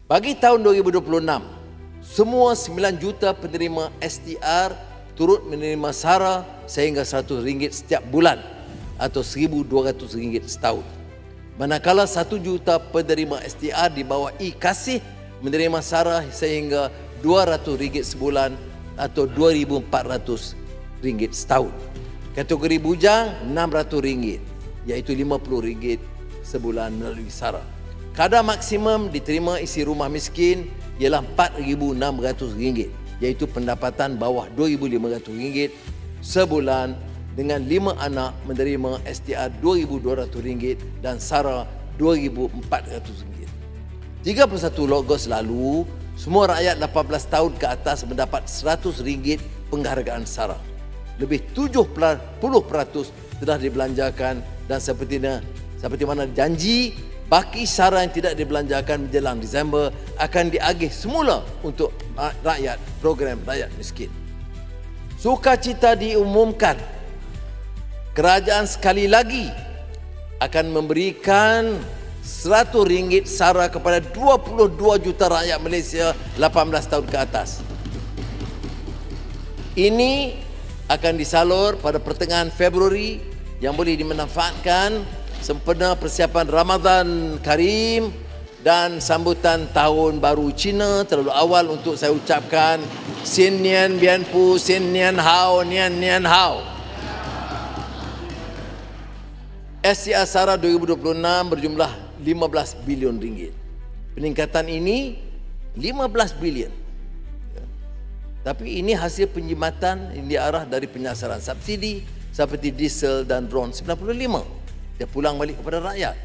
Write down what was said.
Bagi tahun 2026, semua 9 juta penerima STR turut menerima SARA sehingga RM100 setiap bulan atau RM1,200 setahun. Manakala 1 juta penerima STR di bawah kasih menerima SARA sehingga RM200 sebulan atau RM2,400 setahun. Kategori bujang RM600 iaitu RM50 sebulan melalui SARA. Kadar maksimum diterima isi rumah miskin ialah RM4,600 iaitu pendapatan bawah RM2,500 sebulan dengan 5 anak menerima STR RM2,200 dan SARA RM2,400. 31 Ogos lalu, semua rakyat 18 tahun ke atas mendapat RM100 penghargaan SARA. Lebih 70% telah dibelanjakan dan seperti mana janji, baki SARA yang tidak dibelanjakan menjelang Disember akan diagih semula untuk rakyat, program rakyat miskin. Sukacita diumumkan, kerajaan sekali lagi akan memberikan RM100 SARA kepada 22 juta rakyat Malaysia 18 tahun ke atas. Ini akan disalur pada pertengahan Februari yang boleh dimanfaatkan sempena persiapan Ramadan Karim dan sambutan Tahun Baru Cina. Terlalu awal untuk saya ucapkan Sin Nian Bian Pu, Sin Nian Hao, Nian Nian Hao. STR SARA 2026 berjumlah RM15 bilion. Peningkatan ini 15 bilion. Tapi ini hasil penjimatan yang diarah dari penyasaran subsidi seperti diesel dan RON 95. Dia pulang balik kepada rakyat.